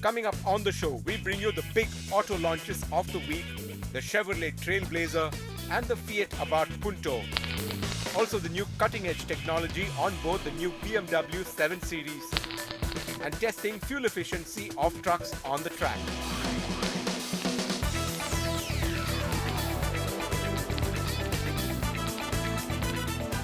Coming up on the show, we bring you the big auto launches of the week, the Chevrolet Trailblazer and the Fiat Abarth Punto. Also the new cutting-edge technology on board the new BMW 7 Series and testing fuel efficiency of trucks on the track.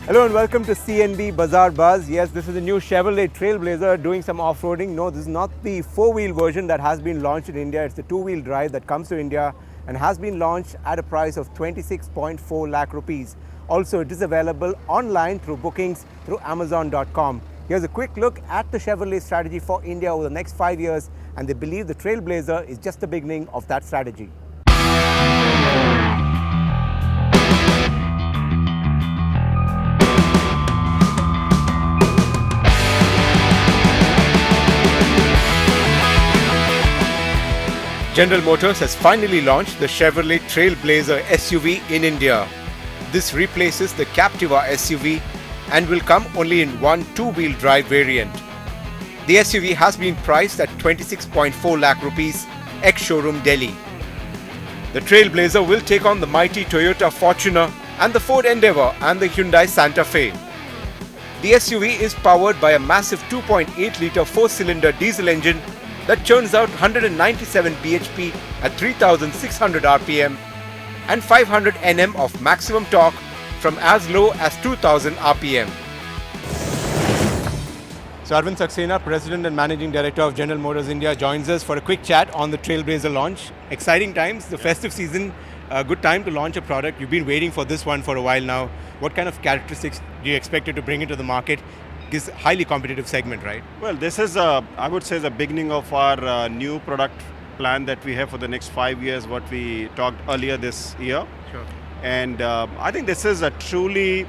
Hello and welcome to CNB Bazaar Buzz. Yes, this is the new Chevrolet Trailblazer doing some off-roading. No, this is not the four-wheel version that has been launched in India. It's the two-wheel drive that comes to India and has been launched at a price of 26.4 lakh rupees. Also, it is available online through bookings through Amazon.com. Here's a quick look at the Chevrolet strategy for India over the next 5 years, and they believe the Trailblazer is just the beginning of that strategy. General Motors has finally launched the Chevrolet Trailblazer SUV in India. This replaces the Captiva SUV and will come only in one two-wheel drive variant. The SUV has been priced at 26.4 lakh rupees ex-showroom Delhi. The Trailblazer will take on the mighty Toyota Fortuner and the Ford Endeavour and the Hyundai Santa Fe. The SUV is powered by a massive 2.8-litre four-cylinder diesel engine that churns out 197 bhp at 3,600 rpm and 500 Nm of maximum torque from as low as 2,000 rpm. So Arvind Saxena, President and Managing Director of General Motors India, joins us for a quick chat on the Trailblazer launch. Exciting times, the festive season, a good time to launch a product. You've been waiting for this one for a while now. What kind of characteristics do you expect it to bring into the market? This highly competitive segment, right? Well, this is, I would say, the beginning of our new product plan that we have for the next 5 years, what we talked earlier this year. Sure. And I think this is a truly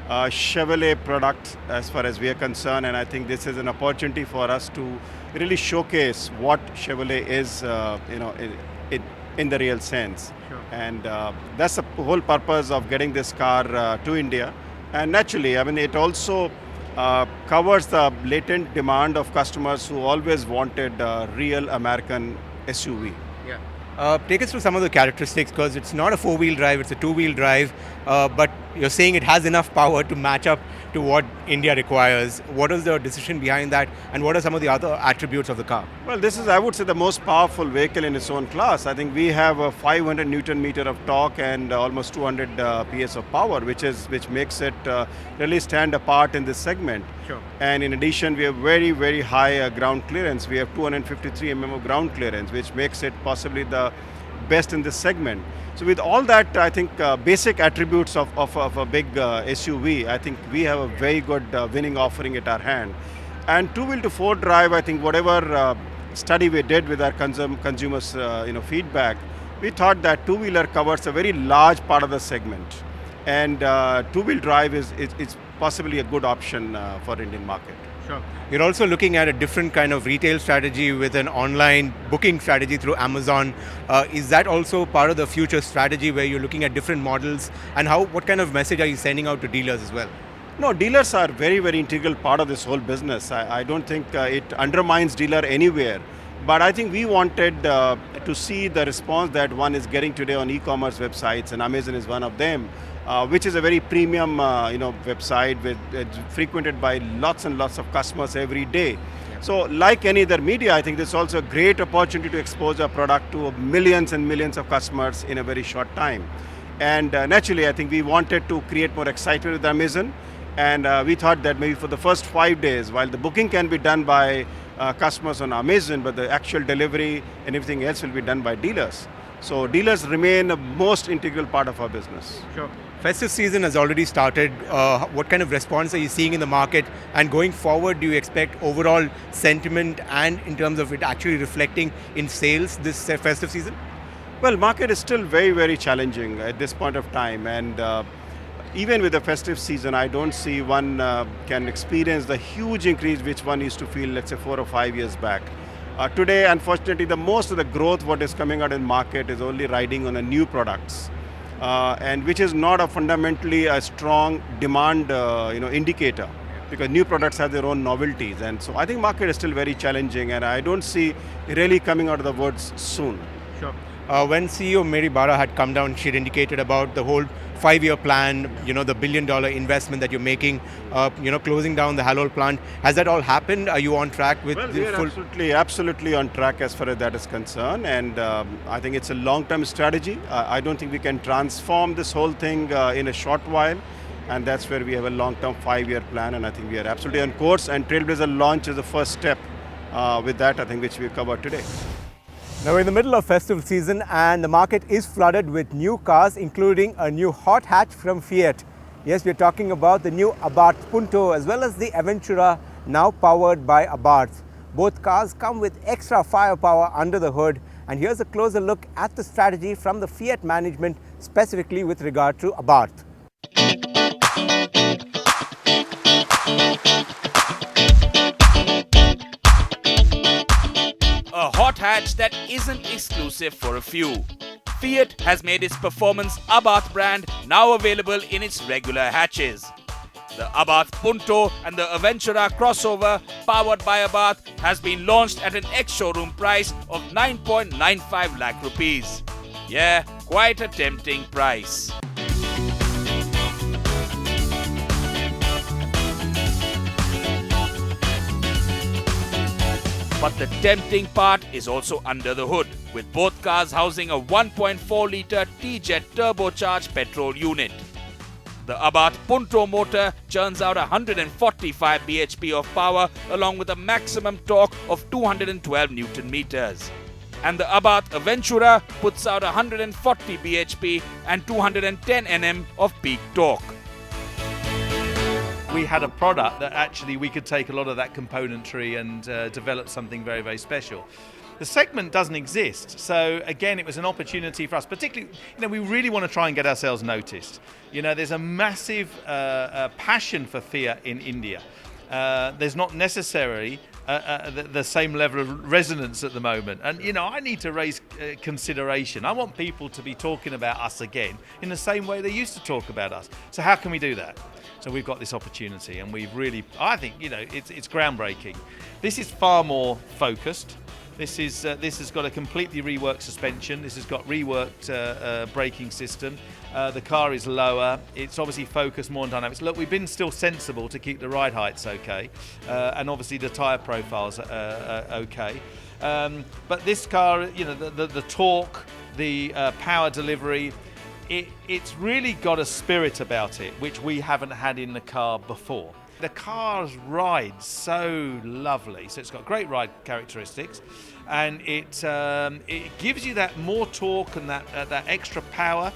Chevrolet product as far as we are concerned, and I think this is an opportunity for us to really showcase what Chevrolet is, in the real sense. Sure. And that's the whole purpose of getting this car to India. And naturally, I mean, it also covers the latent demand of customers who always wanted a real American SUV. Yeah. Take us through some of the characteristics, because it's not a four-wheel drive, it's a two-wheel drive, but you're saying it has enough power to match up to what India requires. What is the decision behind that, and what are some of the other attributes of the car? Well, this is, I would say, the most powerful vehicle in its own class. I think we have a 500 Newton meter of torque and almost 200 PS of power, which makes it really stand apart in this segment. Sure. And in addition, we have very, very high ground clearance. We have 253 mm of ground clearance, which makes it possibly the best in this segment. So with all that, I think basic attributes of a big SUV, I think we have a very good winning offering at our hand. And two-wheel to four drive, I think whatever study we did with our consumers, feedback, we thought that two-wheeler covers a very large part of the segment, and two-wheel drive is possibly a good option for Indian market. Sure. You're also looking at a different kind of retail strategy with an online booking strategy through Amazon. Is that also part of the future strategy where you're looking at different models, and what kind of message are you sending out to dealers as well? No, dealers are very, very integral part of this whole business. I don't think it undermines dealer anywhere. But I think we wanted to see the response that one is getting today on e-commerce websites, and Amazon is one of them, which is a very premium website frequented by lots and lots of customers every day. Yeah. So like any other media, I think this is also a great opportunity to expose our product to millions and millions of customers in a very short time. And naturally, I think we wanted to create more excitement with Amazon, and we thought that maybe for the first 5 days, while the booking can be done by customers on Amazon, but the actual delivery and everything else will be done by dealers. So dealers remain a most integral part of our business. Sure. Festive season has already started. What kind of response are you seeing in the market? And going forward, do you expect overall sentiment and in terms of it actually reflecting in sales this festive season? Well, market is still very, very challenging at this point of time. And even with the festive season, I don't see one can experience the huge increase which one used to feel, let's say, 4 or 5 years back. Today, unfortunately, the most of the growth what is coming out in market is only riding on the new products, and which is not a fundamentally a strong demand indicator. because new products have their own novelties. And so I think market is still very challenging, and I don't see really coming out of the woods soon. Sure. When CEO Mary Barra had come down, she had indicated about the whole 5-year plan, the $1 billion investment that you're making, closing down the Halol plant. Has that all happened? Are you on track with Well, the we are absolutely on track as far as that is concerned, and I think it's a long-term strategy. I don't think we can transform this whole thing in a short while, and that's where we have a long-term 5-year plan, and I think we are absolutely on course, and Trailblazer launch is the first step with that, I think, which we covered today. Now we're in the middle of festival season and the market is flooded with new cars, including a new hot hatch from Fiat. Yes, we're talking about the new Abarth Punto as well as the Avventura, now powered by Abarth. Both cars come with extra firepower under the hood, and here's a closer look at the strategy from the Fiat management, specifically with regard to Abarth. A hot hatch that isn't exclusive for a few. Fiat has made its performance Abarth brand now available in its regular hatches. The Abarth Punto and the Avventura crossover powered by Abarth has been launched at an ex-showroom price of 9.95 lakh rupees. Yeah, quite a tempting price. But the tempting part is also under the hood, with both cars housing a 1.4-litre T-Jet turbocharged petrol unit. The Abarth Punto motor churns out 145 bhp of power along with a maximum torque of 212 Newton meters. And the Abarth Avventura puts out 140 bhp and 210 Nm of peak torque. We had a product that actually we could take a lot of that componentry and develop something very, very special. The segment doesn't exist, so again, it was an opportunity for us. Particularly, we really want to try and get ourselves noticed. There's a massive passion for Fiat in India. There's not necessarily the same level of resonance at the moment, and I need to raise consideration. I want people to be talking about us again in the same way they used to talk about us. So how can we do that? So we've got this opportunity, and we've really, I think, it's groundbreaking. This is far more focused. This has got a completely reworked suspension. This has got reworked braking system. The car is lower. It's obviously focused more on dynamics. Look, we've been still sensible to keep the ride heights okay, and obviously the tyre profiles are okay. But this car, the torque, the power delivery, it's really got a spirit about it, which we haven't had in the car before. The car's rides so lovely, so it's got great ride characteristics, and it gives you that more torque and that extra power,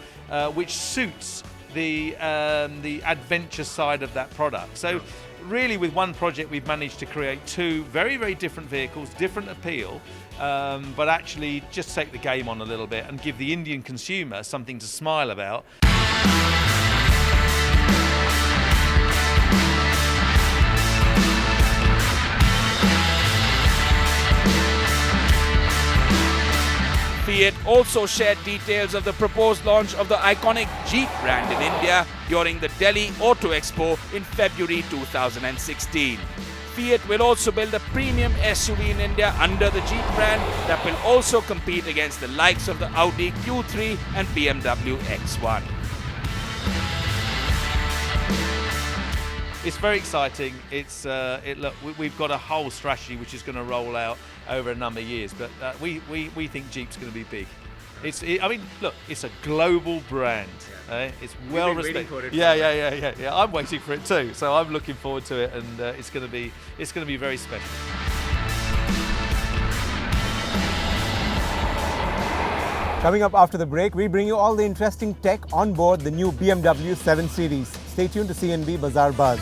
which suits the adventure side of that product. So really, with one project, we've managed to create two very, very different vehicles, different appeal, but actually just take the game on a little bit and give the Indian consumer something to smile about. Fiat also shared details of the proposed launch of the iconic Jeep brand in India during the Delhi Auto Expo in February 2016. Fiat will also build a premium SUV in India under the Jeep brand that will also compete against the likes of the Audi Q3 and BMW X1. It's very exciting. Look, we've got a whole strategy which is going to roll out over a number of years, but we think Jeep's going to be big. Look, it's a global brand. It's well respected. Yeah. I'm waiting for it too, so I'm looking forward to it, and it's going to be very special. Coming up after the break, we bring you all the interesting tech on board the new BMW 7 Series. Stay tuned to CNB Bazaar Buzz.